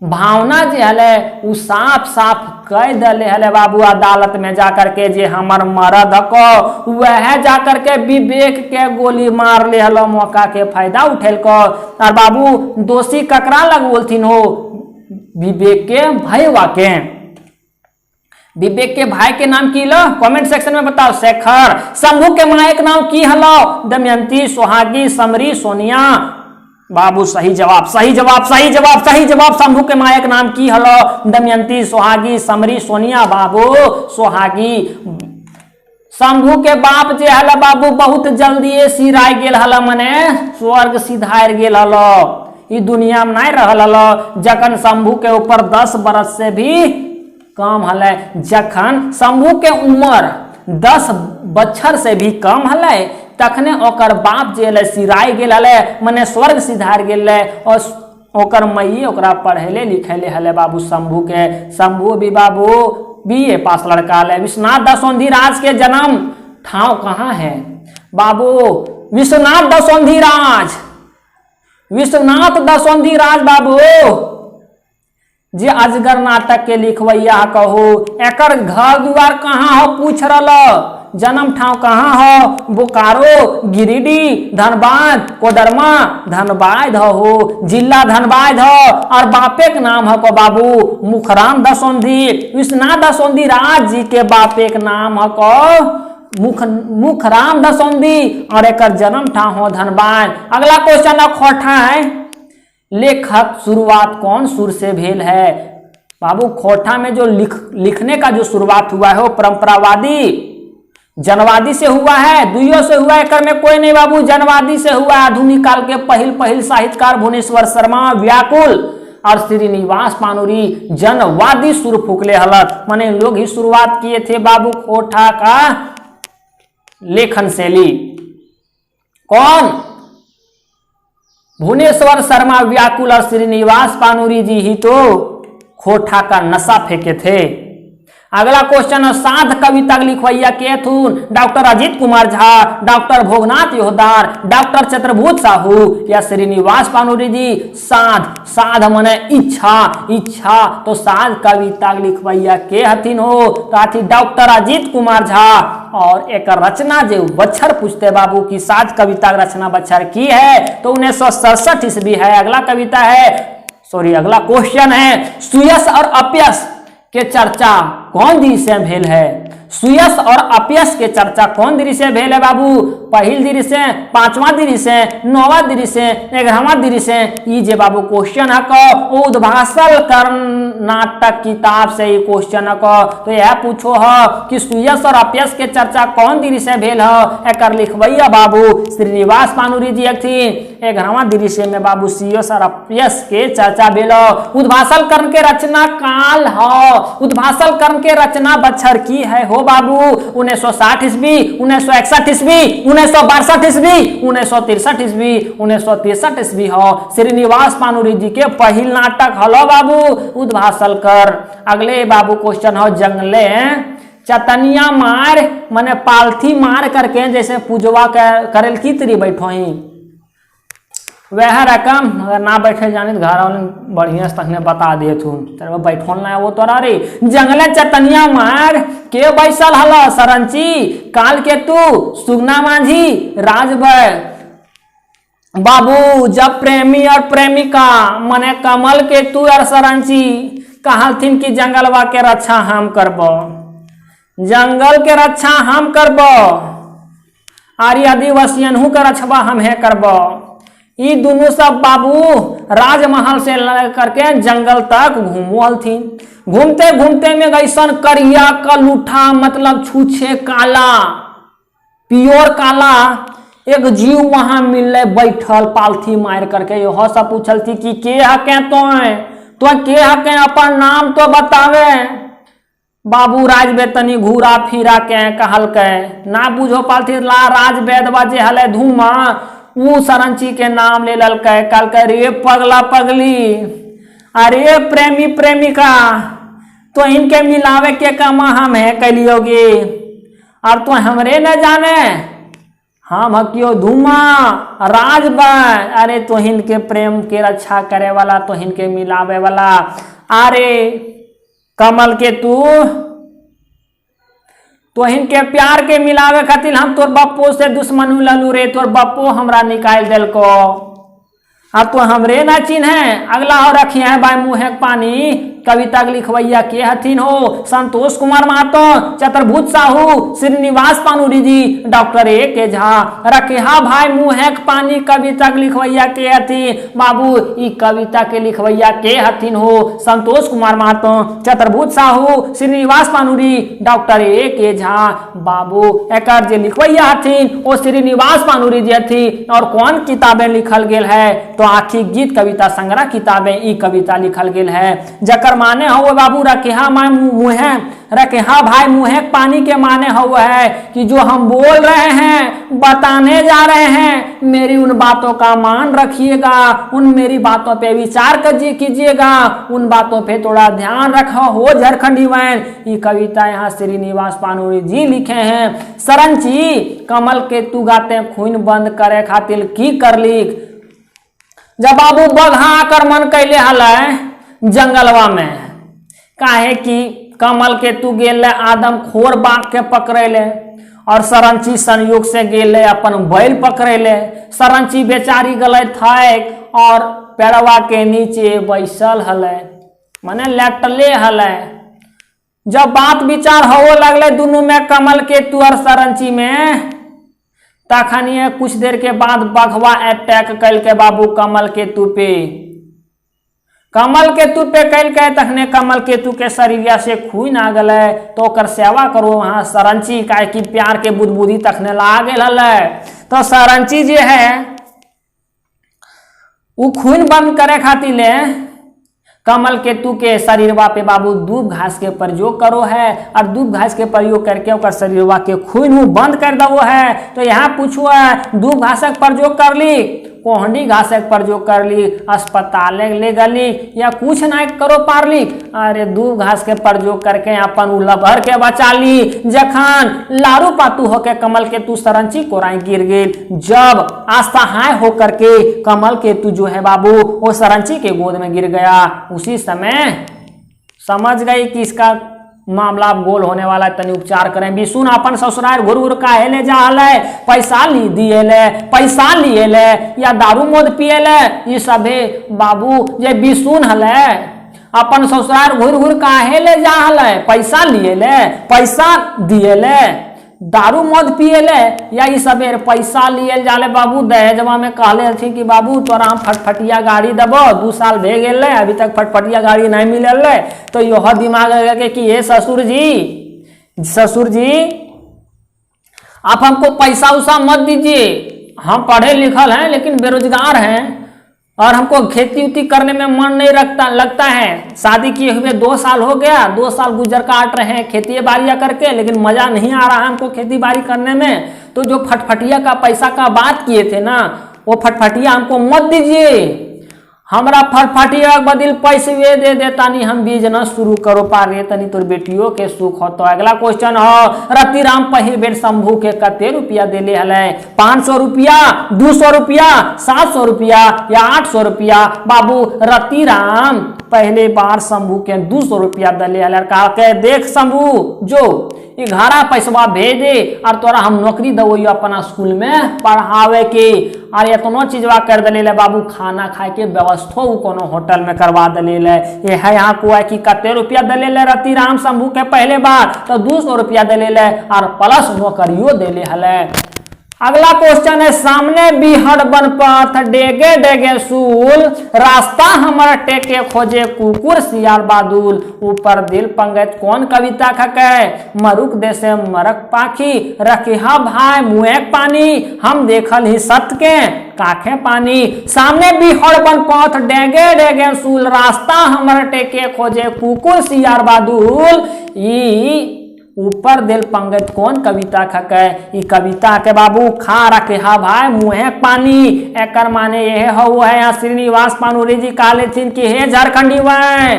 भावना जे हले उ साफ साफ कह दले हले बाबू अदालत में जाकर के जे हमर मरद को वह जाकर के विवेक के गोली मार ले हलो, मौका के फायदा उठेल को। और बाबू दोषी ककरा लग बोलथिन हो? विवेक के भाईवा के। विवेक के भाई के नाम की लो कमेंट सेक्शन में बताओ। शेखर। शंभू के माँ के नाम की हलो? दमयंती, सोहागी, समरी, सोनिया। बाबू सही जवाब, सही जवाब, सही जवाब, सही जवाब। शंभू के मायक नाम की हलो? दमयंती, सोहागी, समरी, सोनिया। बाबू सोहागी। शंभू के बाप जे हला बाबू बहुत जल्दी सिराय गेल हला, मने स्वर्ग सिधार गेल हलो, ई दुनिया में नहीं रहल हलो। जखन शंभू के ऊपर 10 बरस से भी कम हले, जखन शंभू के उम्र 10 बछर से भी कम हले, तखने ओकर बाप जे हले सिराय गेल हले, मने स्वर्ग सिधार गेल हले, और ओकर मई ओकरा पढ़ेले लिखेले हले बाबू शंभू के। शंभू भी बाबू BA पास लड़का हले। विश्वनाथ दसौंधी राज के जन्म ठाव कहाँ है? बाबू विश्वनाथ दसौंधी राज, विश्वनाथ दसौंधी राज बाबू जे अजगर नाटक के लिखवैया कहो, एकर घर द्वार कहाँ हो पूछ रहा? जन्म ठाव कहाँ हो? बोकारो, गिरिडीह, धनबाद, कोडरमा, धनबाद हो, जिला धनबाद हो, और बापे के नाम हो को बाबू मुखराम दसौंधी। विश्वनाथ दसौंधी राज जी के बापे के नाम हो को मुखराम दसौंधी, और एक जन्म ठाव हो धनबाद। अगला क्वेश्चन है खोठा है, लेखक शुरुआत कौन सुर से भेल है? बाबू खोठा में जो लिखने का जो शुरुआत हुआ है वो परंपरावादी जनवादी से हुआ है, दुइयों से हुआ है, कर में कोई नहीं बाबू, जनवादी से हुआ। आधुनिक काल के पहिल साहित्यकार भुवनेश्वर शर्मा व्याकुल और श्रीनिवास पानुरी जनवादी सुर फूकले हलत, माने लोग ही शुरुआत किए थे बाबू खोठा का लेखन शैली। कौन? भुवनेश्वर शर्मा व्याकुल और श्रीनिवास पानुरी जी ही तो खोठा का नशा फेंके थे। अगला क्वेश्चन है, साध कविता लिखवैया के थून? Doctor Ajit Kumar Jha, doctor Bhognath Yohdar, doctor Chaturbhuj Sahu या श्रीनिवास पानुरी जी? साध। साध मने इच्छा, इच्छा, तो साध कविता लिखवैया के हथिन हो? तो डॉक्टर अजीत कुमार झा। और एक रचना जो बच्छर पूछते बाबू की साध कविता रचना बच्छर की है, तो 1967 ईस्वी है। अगला कविता है, अगला क्वेश्चन है, सुयश और अपयश के चर्चा कौन दृश्य में भेल है? सुयश और अपयश के चर्चा कौन दृश्य में भेल है बाबू? पहिल दृश्य, 5वां दृश्य, 9वां दृश्य, 11वां दृश्य? ये जे बाबू क्वेश्चन है को उद्भाषण कर नाटक किताब से ये क्वेश्चन है को, तो यह पूछो है कि सुयश और अपयश के चर्चा कौन दृश्य भेल है? एक लिखवैया बाबू श्रीनिवास पानुरी जी थी। 11वां दृश्य में बाबू सुयश और अपयश के चर्चा भेल। उद्भाषण कर्ण के रचना काल हो, उद्भाषण कर्ण के रचना बच्छर की है हो बाबू? 1960 ईस्वी, 1961 ईस्वी, 1962 ईस्वी, 1963 ईस्वी, 1963 ईस्वी हो। श्रीनिवास पानुरी जी के पहिल नाटक हलो बाबू उद्भाषण कर। अगले बाबू क्वेश्चन हो, जंगले चतनिया मार मने पालथी मार करके जैसे पूजवा करेल की तरी बैठो ही वह रकम, अगर ना बैठे जानी तो घर वाले बढ़िया से तखने बता दिए थू तेरे बैठोल ना वो तोरा रे। जंगले चतनिया मार के बैसल हल सरंची काल के तू सुगना माझी राजभय बाबू। जब प्रेमी और प्रेमिका मने कमल के तू और सरंची कहलथिन कि जंगलवा के रक्षा हम करबो, जंगल के रक्षा हम करबो। आर्य आदिवासियन हूँ कर अछबा हम है करब। ई दोनों सब बाबू राजमहल से करके जंगल तक घूमल थी। घूमते घूमते में गैसन करिया कलूठा मतलब छूछे काला प्योर काला एक जीव वहां मिले बैठल पालथी मार करके। यह सब पूछल थी कि के हके तो के हके अपन नाम तो बतावे। बाबू राजवेद तनी घूरा फिरा के कहल के ना बुझो पालथी ला राजवेद बाजे हले धूमा ऊ सरंची के नाम ले लल के कल के रे पगला पगली अरे प्रेमी प्रेमिका तो इनके मिलावे के कमा हम है कैलियोगे और तो हमरे न जाने हम हकियो धूमा राजबन। अरे तो इनके प्रेम के रक्षा करे वाला तो इनके मिलावे वाला। अरे कमल के तो इनके प्यार के मिलावे खातिर हम तोर बप्पो से दुश्मनी ललू रे। तोर बप्पो हमरा निकाल दिल को अब तो हमरे ना चिन्ह है। अगला हो रखिए है बाय मुँह पानी कविता लिखवैया के हथिन हो संतोष कुमार महतो चतुर्भुज साहू श्रीनिवास पानुरी जी डॉक्टर ए के झा रखे हा भाई मुँह पानी कविता लिखवैया के हथिन। बाबू ई कविता के लिखवैया के हथिन हो संतोष कुमार महतो चतुर्भुज साहू श्रीनिवास पानुरी डॉक्टर ए के झा। बाबू एक जे लिखवैया हथिन वो श्रीनिवास पानुरी जी हथिन। और कौन किताबें लिखल गेल है तो आखिर गीत कविता संग्रह किताबें ई कविता लिखल गेल है। जकर माने हो बाबू रखेहा माय मुँह रखेहा भाई मुँह पानी के माने हो है कि जो हम बोल रहे हैं बताने जा रहे हैं मेरी उन बातों का मान रखिएगा उन मेरी बातों पे विचार कीजिएगा उन बातों पे थोड़ा ध्यान रखो हो झारखंडी वैन। ये कविता यहाँ श्रीनिवास पानुरी जी लिखे हैं। सरंची कमल के तू गाते खून बंद करे खातिर की कर लिख। जब बाबू बघा आक्रमण कैले हल जंगलवा में काहे कि कमल के तू गेल आदम खोर बाघ के पकड़े ले और सरंची संयोग से गेल अपन बैल पकड़े ले। सरंची बेचारी गले थक और पेड़वा के नीचे बैसल हले माने लेटले हले। जब बात विचार हो लगले दोनों में कमल के तू और सरंची में तखनिए कुछ देर के बाद बघवा अटैक कैल के बाबू कमल केतु पे कैल के तखने कमल केतु के शरीरिया से खून आ गए तो ओकर सेवा करो वहां सरंची काहे कि प्यार के बुदबुदी तखने ला गेल तो सरंची जे है वो खून बंद करे खातिर ले कमल केतु के शरीरवा पे बाबू दूब घास के प्रयोग करो है और दूब घास के प्रयोग करके ओकर शरीरवा के खून बंद कर दो है। तो यहाँ पूछो है दूब घासक प्रयोग कर ली कोहनी घासक प्रयोग कर ली अस्पताल ले गली या कुछ नहीं करो पारली। अरे दूब घास के प्रयोग करके अपन उलभर के बचा ली जखन लारू पातू होके कमल केतु सरंची कोराई गिर गेल। जब असहाय होकर के कमल केतु जो है बाबू वो सरंची के गोद में गिर गया उसी समय समझ गई कि इसका मामला गोल होने वाला है तनी उपचार करें। बिसुन अपन ससुराल घुर घुर काहे ले जा है पैसा ली दिए ले पैसा लिए ले या दारू मोद पिए ले ये सभे बाबू ये बिसुन हले अपन ससुराल घुर घुर काहे ले जा है पैसा लिए ले पैसा दिए ले दारू मद पिए ले या ये सबेर पैसा लिए जाले बाबू दहेजवा में कहले थी कि बाबू तोरा हम फटफटिया गाड़ी देबो 2 साल भे गेल अभी तक फटफटिया गाड़ी नहीं मिलल तो यह दिमाग लगे कि ये ससुर जी आप हमको पैसा उसा मत दीजिए हम पढ़े लिखल हैं लेकिन बेरोजगार हैं और हमको खेती उती करने में मन नहीं लगता है। शादी किए हुए 2 साल हो गया 2 साल गुजर काट रहे हैं खेती बाड़ियाँ करके लेकिन मजा नहीं आ रहा है हमको खेती बाड़ी करने में। तो जो फटफटिया का पैसा का बात किए थे ना वो फटफटिया हमको मत दीजिए हमरा फटफटिया बदल पैसे दे देता नहीं हम बिजनेस शुरू करो पा रहे तनी तोर बेटियों के सुख हो। तो अगला क्वेश्चन हो रतिराम पहिल बेर शंभू के कते रुपया देले हले 500 रुपया 200 रुपया 700 रुपया या 800 रुपया। बाबू रतिराम पहले बार शंभू के 200 रुपया दिले हले कहा के देख शंभू जो 11 पैसवा भेजे और तोरा हम नौकरी दो अपना स्कूल में पढ़ावे के और इतना चीजवा कर दिले बाबू खाना खाए के व्यवस्था कोनो होटल में करवा दिले ये है यहाँ को है कि कते रुपया दिले रतिराम शंभू के पहले बार तो 200 रुपया दिले और प्लस नौकरियों दिले हले। अगला क्वेश्चन है, सामने बिहड़ बन पथ डेगे डेगे सूल, रास्ता हमर टेके खोजे कुकुर सियार बादुल, ऊपर दिल पंगत कौन कविता खके, मरुक देसे मरक पाखी, रखिहा भाई मुएक पानी, हम देखल ही सत्य के काखे पानी। सामने बिहड़ बन पथ डेगे डेगे सूल, रास्ता हमर टेके खोजे कुकुर सियार बादुल, ई ऊपर दिल पंगत कौन कविता खके, ई कविता के बाबू खा रखे हा भाई मुहे पानी। एकर माने ये हो है यहाँ श्रीनिवास पानूरी जी काले थीन कि हे झारखंडी वै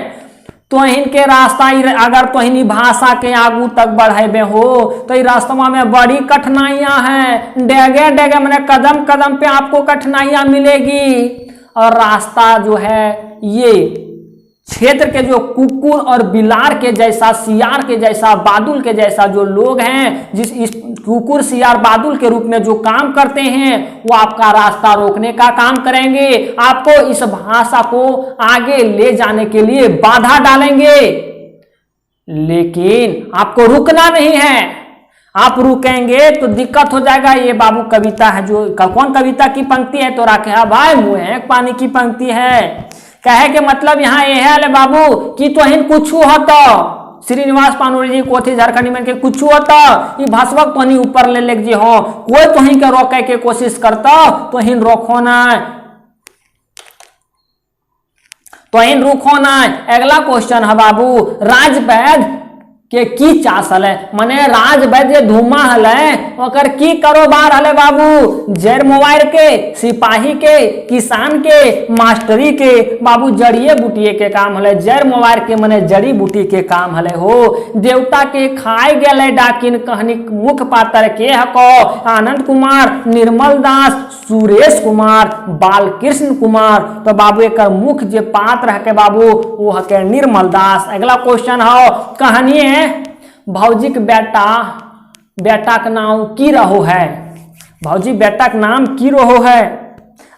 तोहिन के रास्ता अगर तोहिनी भाषा के आगू तक बढ़ेबे हो तो ई रास्ता में बड़ी कठिनाइयां हैं, डेगे डेगे मैंने कदम कदम पे आपको कठिनाइयां मिलेगी। और रास्ता जो है ये क्षेत्र के जो कुकुर और बिलार के जैसा, सियार के जैसा, बादुल के जैसा जो लोग हैं, जिस इस कुकुर सियार बादुल के रूप में जो काम करते हैं, वो आपका रास्ता रोकने का काम करेंगे, आपको इस भाषा को आगे ले जाने के लिए बाधा डालेंगे। लेकिन आपको रुकना नहीं है, आप रुकेंगे तो दिक्कत हो जाएगा। ये बाबू कविता है, जो कौन कविता की पंक्ति है, तो राखे भाई मुहे पानी की पंक्ति है। कहे के मतलब यहाँ ये है बाबू कि तोहिन कुछ होता, श्रीनिवास पानूरी जी को थे झारखंडी में के कुछ होता, ये भाषवक तोहिन ऊपर ले ले जी हो, कोई तोहिन के रोके के कोशिश करता तोहिन रोको ना, तोहिन रुको ना। अगला क्वेश्चन है बाबू, राजवैद के की चास हले, मने राजवैद्य धूमा हले ओकर की कारोबार हले बाबू, जैर मोबाइल के, सिपाही के, किसान के, मास्टरी के, बाबू जड़िए बूटिए के काम हले, जैर मोबाइल के मने जड़ी बूटी के काम हले हो। देवता के खाए गए डाकिन कहानी मुख्य पात्र के हको, आनंद कुमार, निर्मल दास, सुरेश कुमार, बालकृष्ण कुमार। तो बाबू एक मुख्य जो पात्र है के बाबू वो है निर्मल दास। अगला क्वेश्चन हो, कहानी है भौजी के बेटा का नाम की रहो है, भौजी बेटा का नाम की रहो है,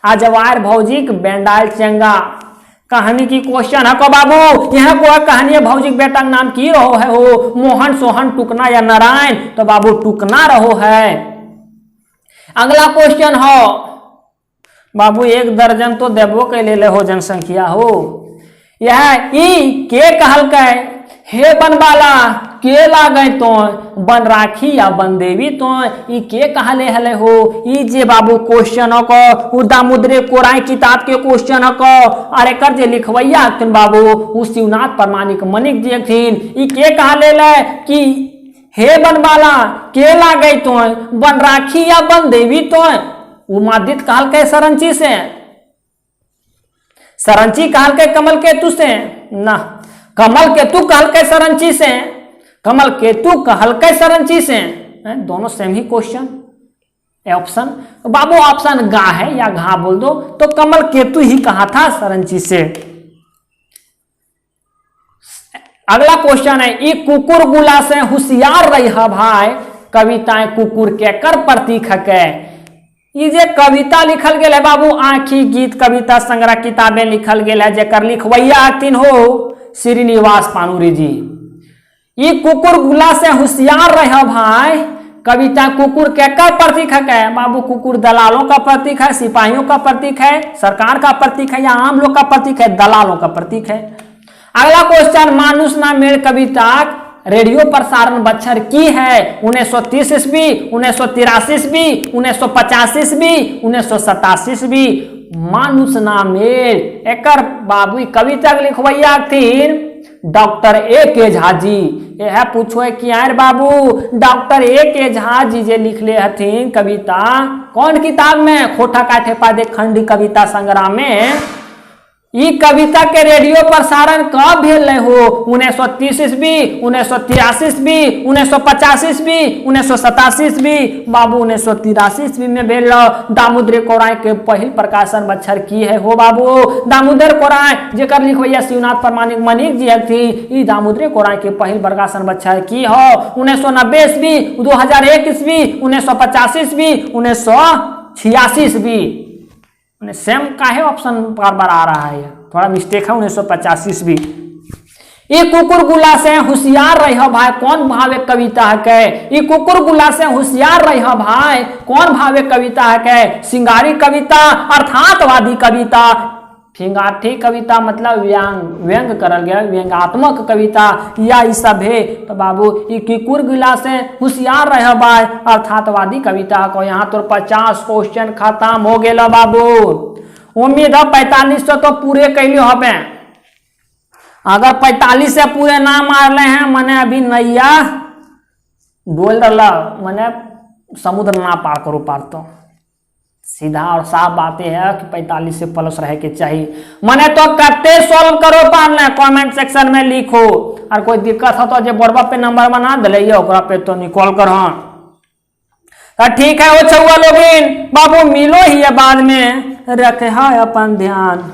आजवार भौजी के बेंडाल चंगा। कहानी की क्वेश्चन है को बाबू, यहाँ को कहानी है भौजी के बेटा का नाम की रहो है हो, मोहन सोहन टुकना या नारायण, तो बाबू टुकना रहो है। अगला क्वेश्चन हो बाबू, 1 दर्जन तो देवो के ले हो जनसंख्या हो, यह ई के कहल के, हे बनबाला के लागे तो, बन राखी या बन देवी तो, ई के कहले हले हो। ई जे बाबू क्वेश्चन को दामोदरे कोराई किताब के क्वेश्चन को, अरे कर जे लिखवैया हथिन बाबू उ शिवनाथ परमाणिक मणिक जी हथिन। ई के कहले ले कि हे बनबाला के लागे तो, बन राखी या बन देवी तो, उमादित कहल के सरंची से, सरंची कहल के कमल केतु से ना, कमल केतु कहल के सरंची से, कमल केतु कहल के सरंची से, दोनों सेम ही क्वेश्चन ऑप्शन। बाबू ऑप्शन गा है या घा बोल दो, तो कमल केतु ही कहा था सरंची से। अगला क्वेश्चन है, ई कुकुर गुला से होशियार रही भाई, कविताएं कुकुर के कर प्रतीक है। ये जे कविता लिखल गेल है बाबू, आखी गीत कविता संग्रह किताबें लिखल गेल है, जेकर लिखवैया हथिन हो श्रीनिवास पानूरी जी। ये कुकुर गुला से होशियार रहे भाई, कविता कुकुर के का प्रतीक है बाबू, कुकुर दलालों का प्रतीक है, सिपाहियों का प्रतीक है, सरकार का प्रतीक है, या आम लोग का प्रतीक है, दलालों का प्रतीक है। अगला क्वेश्चन, मानुष ना मेल कविता रेडियो प्रसारण बच्छर की है, 1930 ईस्वी, 1983 ईस्वी, 1950 ईस्वी, 1987 ईस्वी। मानुष ना mail acre Babu Kavita लिखवैया thin doctor A के झा जी। यह पूछो कि यार बाबू डॉक्टर ए के झा जी जे लिखले हथिन कविता कौन किताब में, खोटा काठे पादे खंडी कविता संग्रह में। ई कविता के रेडियो प्रसारण कब भेल हो, 1930 ईस्वी, 1983 ईस्वी, 1950 ईस्वी, 1987 ईस्वी। बाबू 1983 ईस्वी में भेल। दामोदर कोराय के पहिल प्रकाशन बच्छर की है हो बाबू, दामोदर कोराय जेकर लिखवैया शिवनाथ परमाणिक मणिक जी हथिन। ई दामोदर कोराय के पहिल प्रकाशन बच्छर की हो, 1990 ईस्वी, 2001 ईस्वी, 1950 ईस्वी, 1986 ईस्वी। सेम काहे ऑप्शन बार बार आ रहा है, थोड़ा मिस्टेक है, 1950 ईस्वी। ई कुकुर गुला से होशियार रह भाई, कौन भावे कविता है के? ई कुकुर गुला से होशियार रह भाई, कौन भावे कविता है के? सिंगारी कविता अर्थातवादी कविता, फिंगाठी कविता मतलब व्यंग करल गया, व्यंगात्मक कविता या ई सब है। तो बाबू ई कुकुर गुला से होशियार रह भाई अर्थातवादी कविता को। यहाँ तो 50 क्वेश्चन खत्म हो गया बाबू। उम्मीद है 4500 तो पूरे कैलियो हमें। अगर 45 से पूरे ना मार ले हैं मने अभी नैया डोल रहा, मने समुद्र ना पार करो पार। तो सीधा और साफ बातें है कि 45 से प्लस रहे के चाहिए। मने तो करते सॉल्व करो पार ले, कमेंट सेक्शन में लिखो। और कोई दिक्कत हो तो जो बोर्डवा पे नंबर बना दिले ओकरा पे तो निकॉल कर। तो ठीक है वो छुआ लोगिन बाबू, मिलो ही बाद में, रखे अपन ध्यान।